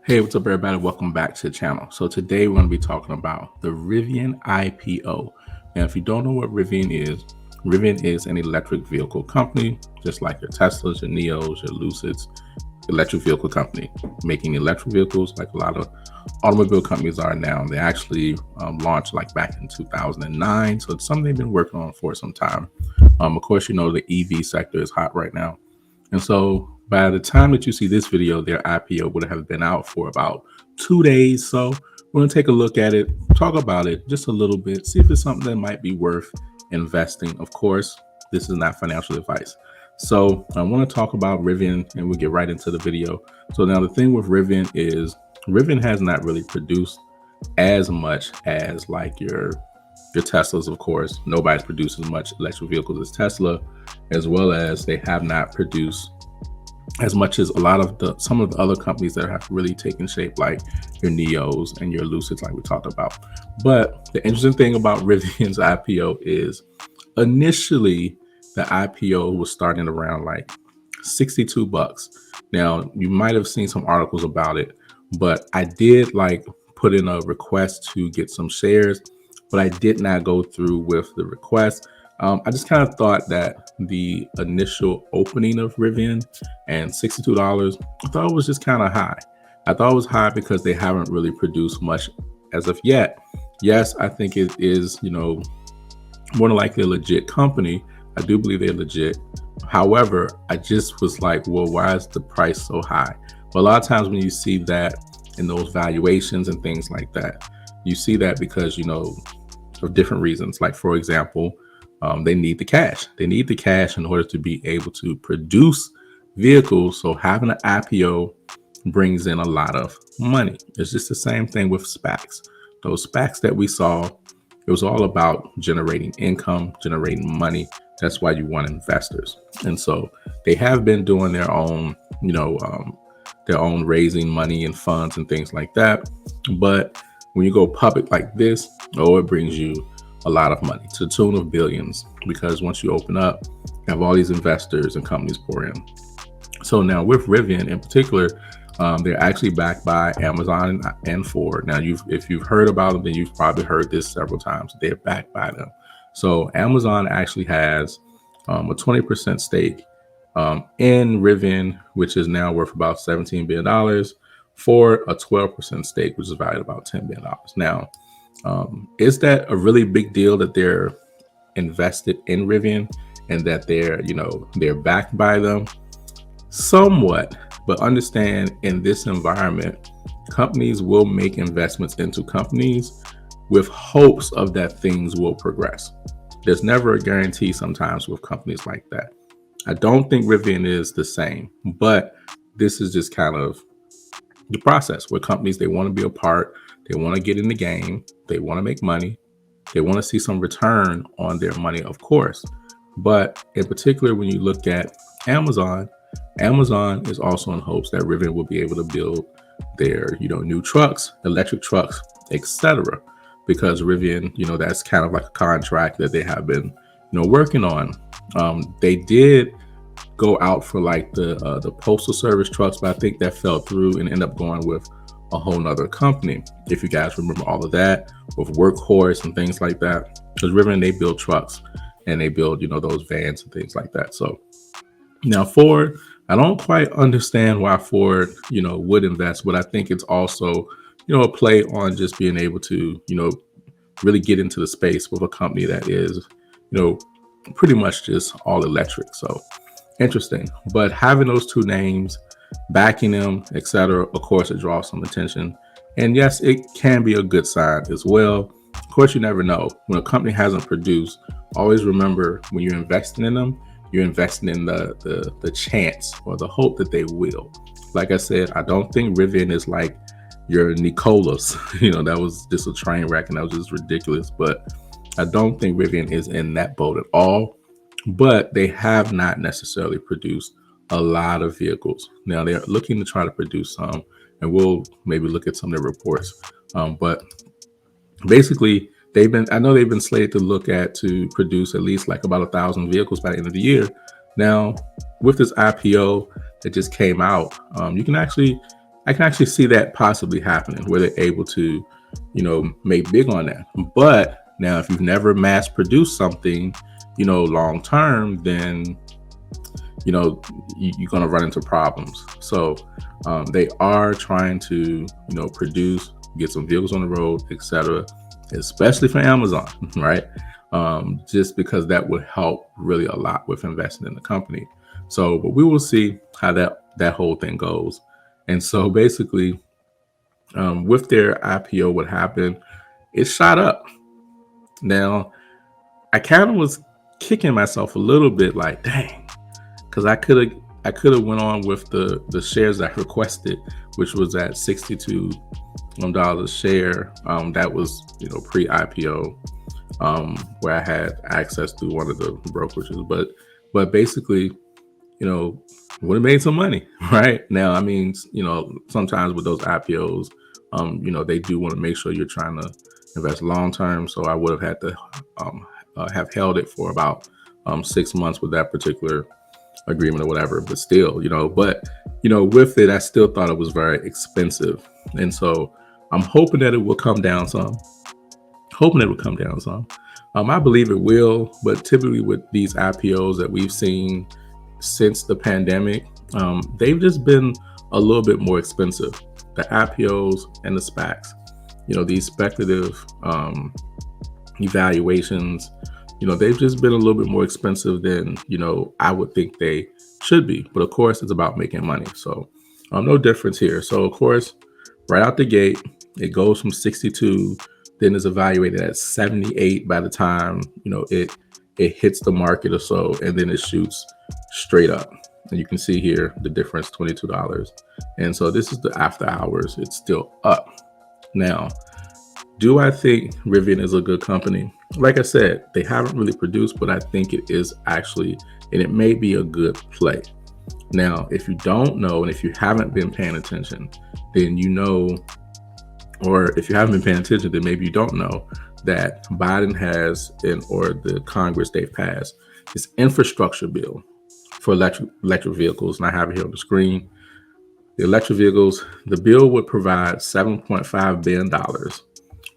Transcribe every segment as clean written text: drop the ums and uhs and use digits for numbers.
Hey, what's up, everybody? Welcome back to the channel. So today we're going to be talking about the Rivian IPO. Now, if you don't know what Rivian is an electric vehicle company, just like your Teslas, your Neos, your Lucids, electric vehicle company, making electric vehicles like a lot of automobile companies are now. They actually launched like back in 2009. So it's something they've been working on for some time. Of course, you know, the EV sector is hot right now. And so by the time that you see this video, their IPO would have been out for about 2 days. So we're going to take a look at it, talk about it just a little bit, see if it's something that might be worth investing. Of course, this is not financial advice. So I want to talk about Rivian and we'll get right into the video. So now the thing with Rivian is Rivian has not really produced as much as like your Teslas, of course. Nobody's produced as much electric vehicles as Tesla, as well as they have not produced as much as a lot of some of the other companies that have really taken shape, like your Neos and your Lucids, like we talked about. But the interesting thing about Rivian's IPO is initially the IPO was starting around like 62 bucks. Now, you might have seen some articles about it, but I did like put in a request to get some shares, but I did not go through with the request. I just kind of thought that the initial opening of Rivian and $62, I thought it was just kind of high. I thought it was high because they haven't really produced much as of yet. Yes, I think it is, you know, more than likely a legit company. I do believe they're legit. However, I just was like, well, why is the price so high? But a lot of times when you see that in those valuations and things like that, you see that because, you know, of different reasons. Like, for example, they need the cash. They need the cash in order to be able to produce vehicles. So having an IPO brings in a lot of money. It's just the same thing with SPACs. Those SPACs that we saw, it was all about generating income, generating money. That's why you want investors. And so they have been doing their own, you know, their own raising money and funds and things like that. But when you go public like this, it brings you a lot of money to the tune of billions, because once you open up, you have all these investors and companies pour in. So now with Rivian in particular, they're actually backed by Amazon and Ford. Now, if you've heard about them, then you've probably heard this several times. They're backed by them. So Amazon actually has a 20% stake in Rivian, which is now worth about $17 billion, for a 12% stake, which is valued about $10 billion. Now, is that a really big deal that they're invested in Rivian and that they're backed by them? Somewhat, but understand in this environment, companies will make investments into companies with hopes of that things will progress. There's never a guarantee sometimes with companies like that. I don't think Rivian is the same, but this is just kind of the process where companies, they want to be a part, they want to get in the game, they want to make money, they want to see some return on their money, of course. But in particular, when you look at Amazon is also in hopes that Rivian will be able to build their, new trucks, electric trucks, etc. Because Rivian, that's kind of like a contract that they have been, working on. They did go out for like the postal service trucks, but I think that fell through and ended up going with a whole nother company. If you guys remember all of that with Workhorse and things like that, because Rivian, they build trucks and they build, those vans and things like that. So now Ford, I don't quite understand why Ford, would invest, but I think it's also, a play on just being able to, really get into the space with a company that is, pretty much just all electric. So interesting. But having those two names, backing them, etc., of course, it draws some attention. And yes, it can be a good sign as well. Of course, you never know. When a company hasn't produced, always remember when you're investing in them, you're investing in the chance or the hope that they will. Like I said, I don't think Rivian is like your Nicolas. That was just a train wreck and that was just ridiculous. But I don't think Rivian is in that boat at all. But they have not necessarily produced a lot of vehicles. Now they're looking to try to produce some, and we'll maybe look at some of their reports. But basically, I know they've been slated to produce at least like about 1,000 vehicles by the end of the year. Now, with this IPO that just came out, you can actually I can actually see that possibly happening where they're able to, make big on that. But now, if you've never mass produced something, long term, then you're going to run into problems. So they are trying to, produce, get some vehicles on the road, etc., especially for Amazon, right? Just because that would help really a lot with investing in the company. So, but we will see how that whole thing goes. And so basically, with their IPO, what happened, it shot up. Now, I kind of was kicking myself a little bit, like, dang, because I could have went on with the shares I requested, which was at $62 a share. That was pre-IPO, where I had access to one of the brokerages, but basically, would have made some money, right? Now, I mean, sometimes with those IPOs, they do want to make sure you're trying to invest long term. So I would have had to have held it for about 6 months with that particular agreement or whatever. But still, with it, I still thought it was very expensive, and so I'm hoping that it will come down some. I believe it will, but typically with these IPOs that we've seen since the pandemic, they've just been a little bit more expensive. The IPOs and the SPACs, these speculative evaluations, they've just been a little bit more expensive than, I would think they should be. But of course, it's about making money. So no difference here. So of course, right out the gate, it goes from 62, then is evaluated at 78 by the time, it hits the market or so, and then it shoots straight up. And you can see here the difference, $22. And so this is the after hours. It's still up. Now, do I think Rivian is a good company? Like I said, they haven't really produced, but I think it is actually, and it may be a good play. Now, if you don't know, and if you haven't been paying attention, then or if you haven't been paying attention, then maybe you don't know that Biden has, or the Congress, they've passed this infrastructure bill for electric vehicles. And I have it here on the screen. The electric vehicles, the bill would provide $7.5 billion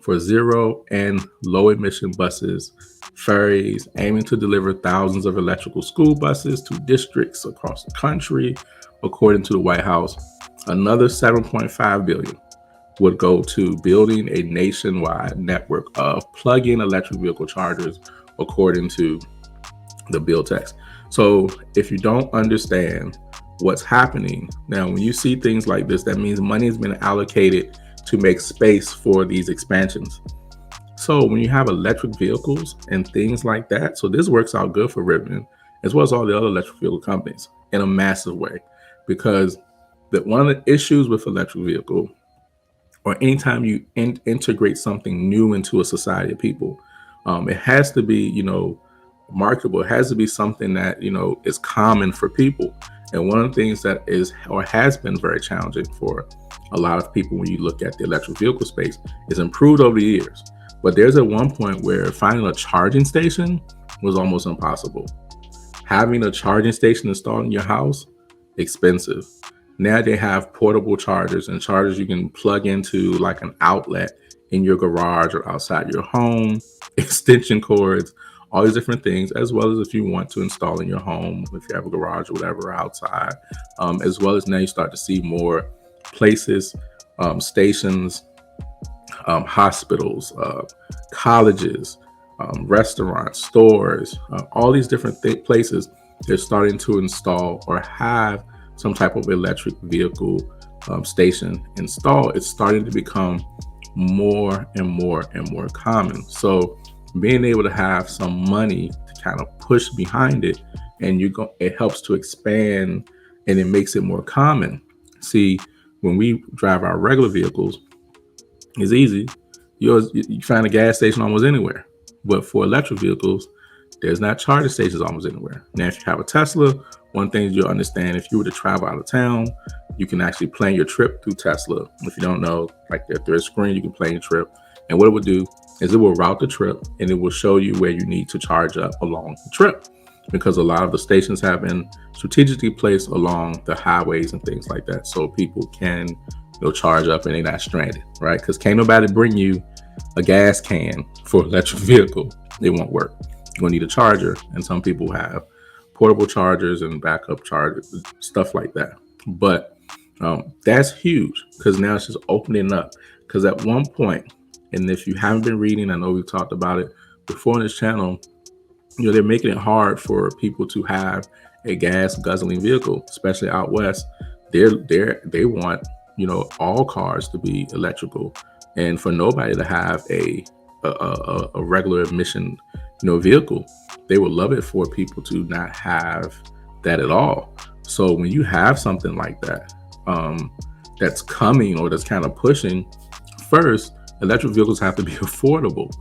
for zero and low emission buses, ferries, aiming to deliver thousands of electrical school buses to districts across the country. According to the White House, another $7.5 billion would go to building a nationwide network of plug-in electric vehicle chargers, according to the bill text. So if you don't understand what's happening now, when you see things like this, that means money has been allocated to make space for these expansions. So when you have electric vehicles and things like that, so this works out good for Rivian as well as all the other electric vehicle companies in a massive way, because one of the issues with electric vehicle, or anytime you integrate something new into a society of people, it has to be, marketable. It has to be something that, is common for people. And one of the things that is, or has been very challenging for a lot of people when you look at the electric vehicle space, is improved over the years. But there's at one point where finding a charging station was almost impossible. Having a charging station installed in your house, expensive. Now they have portable chargers and chargers you can plug into like an outlet in your garage or outside your home, extension cords, all these different things, as well as if you want to install in your home, if you have a garage or whatever outside, as well as now you start to see more places, stations, hospitals, colleges, restaurants, stores, all these different places, they're starting to install or have some type of electric vehicle station installed. It's starting to become more and more and more common. So being able to have some money to kind of push behind it, and it helps to expand, and it makes it more common. See, when we drive our regular vehicles, it's easy. You find a gas station almost anywhere. But for electric vehicles, there's not charging stations almost anywhere. Now, if you have a Tesla, one thing you'll understand, if you were to travel out of town, you can actually plan your trip through Tesla. If you don't know, like through a screen, you can plan your trip. And what it would do is it will route the trip, and it will show you where you need to charge up along the trip. because a lot of the stations have been strategically placed along the highways and things like that, so people can charge up and they're not stranded, right? Because can't nobody bring you a gas can for electric vehicle. It won't work. You're gonna need a charger, and some people have portable chargers and backup chargers, stuff like that. But that's huge because now it's just opening up. Because at one point, and if you haven't been reading, I know we've talked about it before on this channel, they're making it hard for people to have a gas guzzling vehicle, especially out west. They want all cars to be electrical, and for nobody to have a regular emission vehicle. They would love it for people to not have that at all. So when you have something like that that's coming or that's kind of pushing, first, electric vehicles have to be affordable,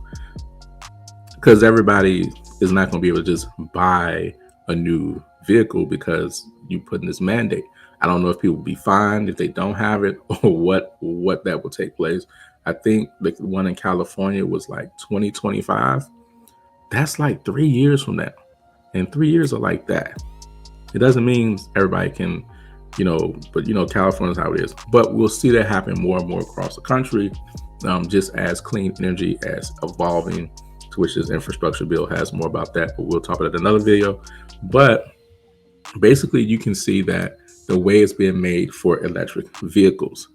because everybody is not going to be able to just buy a new vehicle because you put in this mandate. I don't know if people will be fined if they don't have it, or what that will take place. I think the one in California was like 2025. That's like 3 years from now. And 3 years are like that. It doesn't mean everybody can, but California's how it is. But we'll see that happen more and more across the country, just as clean energy as evolving, to which this infrastructure bill has more about that, but we'll talk about it in another video. But basically, you can see that the way it's being made for electric vehicles,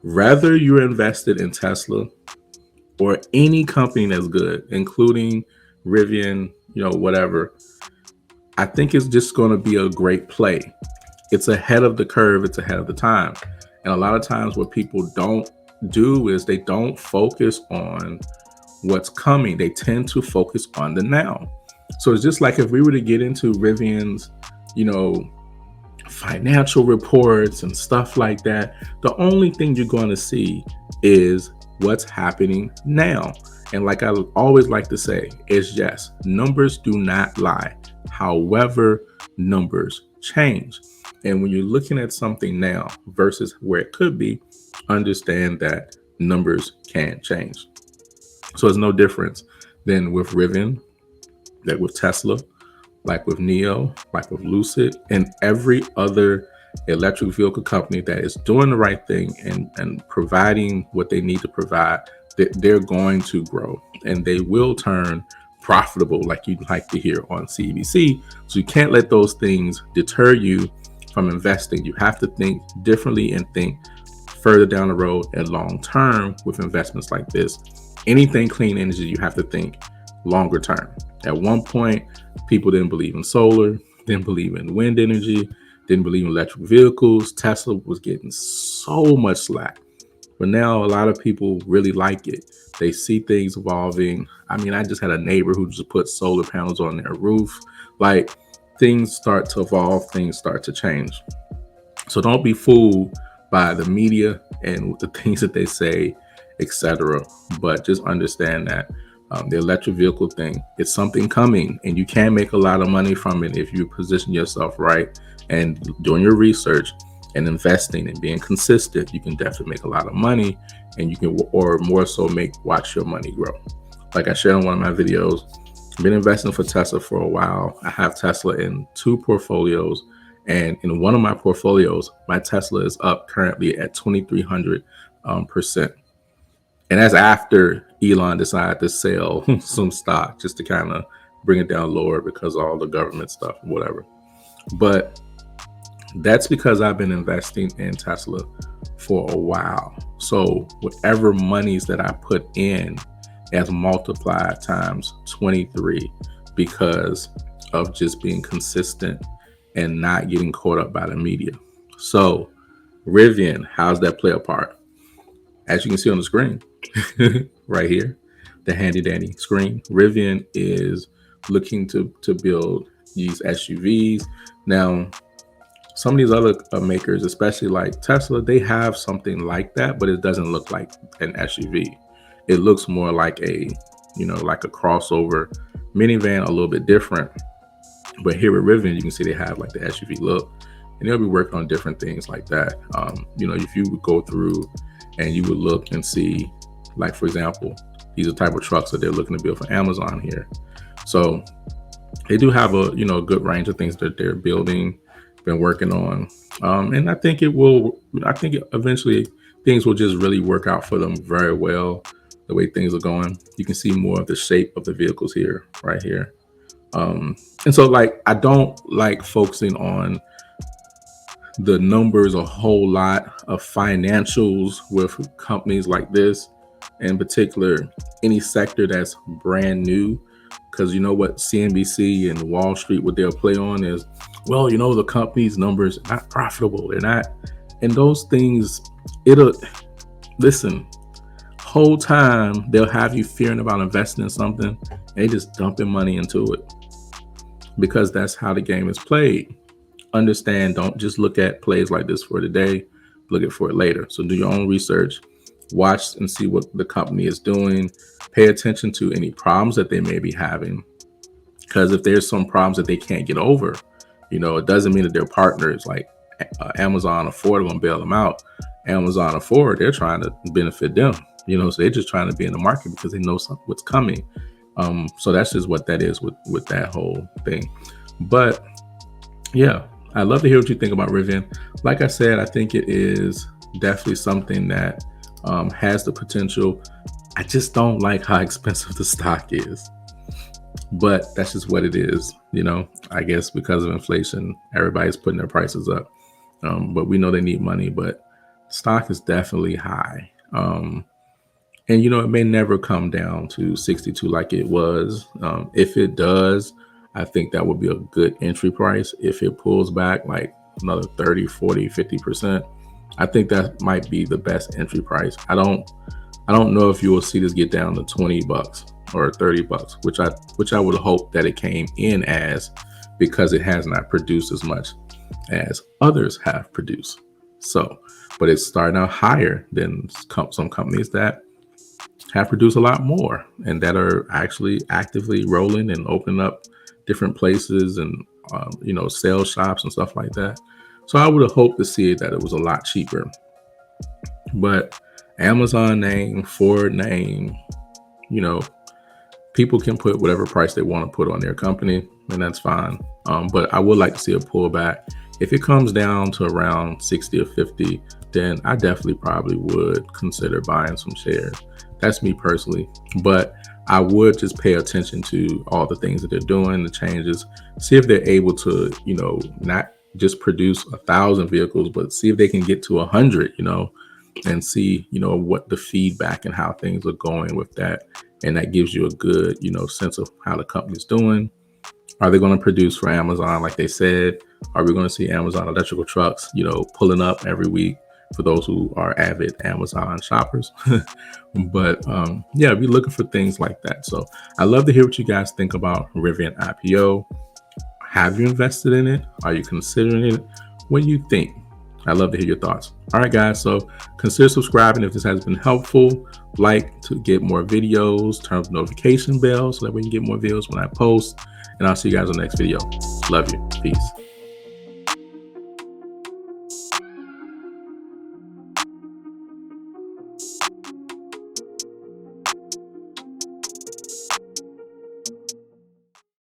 whether you're invested in Tesla or any company that's good, including Rivian, whatever, I think it's just going to be a great play. It's ahead of the curve. It's ahead of the time. And a lot of times what people don't do is they don't focus on what's coming. They tend to focus on the now. So it's just like if we were to get into Rivian's, financial reports and stuff like that, the only thing you're going to see is what's happening now. And like I always like to say, it's just numbers do not lie. However, numbers change. And when you're looking at something now versus where it could be, understand that numbers can change. So it's no difference than with Rivian, like with Tesla, like with NIO, like with Lucid, and every other electric vehicle company that is doing the right thing and providing what they need to provide. They're going to grow and they will turn profitable, like you'd like to hear on CBC. So you can't let those things deter you from investing. You have to think differently and think further down the road and long term with investments like this. Anything clean energy, you have to think longer term. At one point, people didn't believe in solar, didn't believe in wind energy, didn't believe in electric vehicles. Tesla was getting so much slack. But now a lot of people really like it. They see things evolving. I mean, I just had a neighbor who just put solar panels on their roof. Like, things start to evolve, things start to change. So don't be fooled by the media and the things that they say, etc. But just understand that the electric vehicle thing, it's something coming, and you can make a lot of money from it if you position yourself right and doing your research and investing and being consistent. You can definitely make a lot of money, and you can, or more so, watch your money grow. Like I shared in one of my videos, I've been investing for Tesla for a while. I have Tesla in 2 portfolios, and in one of my portfolios, my Tesla is up currently at 2,300%. And that's after Elon decided to sell some stock just to kind of bring it down lower because of all the government stuff, whatever. But that's because I've been investing in Tesla for a while. So whatever monies that I put in has multiplied times 23 because of just being consistent and not getting caught up by the media. So Rivian, how's that play a part? As you can see on the screen right here, the handy dandy screen, Rivian is looking to build these SUVs. Now, some of these other makers, especially like Tesla, they have something like that, but it doesn't look like an SUV. It looks more like a, like a crossover minivan, a little bit different. But here at Rivian, you can see they have like the SUV look, and they'll be working on different things like that. If you would go through and you would look and see, like, for example, these are the type of trucks that they're looking to build for Amazon here. So they do have a a good range of things that they're building, been working on, and I think it will. I think eventually things will just really work out for them very well. The way things are going, you can see more of the shape of the vehicles here, right here. And so, like, I don't like focusing on the numbers a whole lot of financials with companies like this, in particular any sector that's brand new, because you know what CNBC and Wall Street, what they'll play on is, well, the company's numbers are not profitable, they're not, and those things, it'll listen, whole time they'll have you fearing about investing in something, they just dumping money into it, because that's how the game is played. Understand, don't just look at plays like this for today, look at for it later. So do your own research, watch and see what the company is doing, pay attention to any problems that they may be having, because if there's some problems that they can't get over, it doesn't mean that their partners like Amazon or Ford are going to bail them out. Amazon or Ford, they're trying to benefit them, so they're just trying to be in the market because they know what's coming. So that's just what that is with that whole thing. But yeah, I'd love to hear what you think about Rivian. Like I said, I think it is definitely something that has the potential. I just don't like how expensive the stock is, but that's just what it is. I guess because of inflation, everybody's putting their prices up. But we know they need money, but stock is definitely high. And it may never come down to 62 like it was. If it does, I think that would be a good entry price. If it pulls back like another 30, 40, 50%, I think that might be the best entry price. I don't know if you will see this get down to $20 or $30, which I would hope that it came in as, because it has not produced as much as others have produced. So, but it's starting out higher than some companies that have produced a lot more and that are actually actively rolling and opening up different places and sales shops and stuff like that. So I would have hoped to see that it was a lot cheaper. But Amazon name, Ford name, people can put whatever price they want to put on their company, and that's fine. But I would like to see a pullback. If it comes down to around 60 or 50, then I definitely probably would consider buying some shares. That's me personally. But I would just pay attention to all the things that they're doing, the changes, see if they're able to, not just produce 1,000 vehicles, but see if they can get to 100, and see, what the feedback and how things are going with that. And that gives you a good, sense of how the company's doing. Are they going to produce for Amazon like they said? Are we going to see Amazon electrical trucks, pulling up every week for those who are avid Amazon shoppers? But yeah, be looking for things like that. So I'd love to hear what you guys think about Rivian IPO. Have you invested in it? Are you considering it? What do you think? I'd love to hear your thoughts. All right, guys. So consider subscribing if this has been helpful. Like to get more videos, turn on the notification bell so that we can get more videos when I post. And I'll see you guys in the next video. Love you. Peace.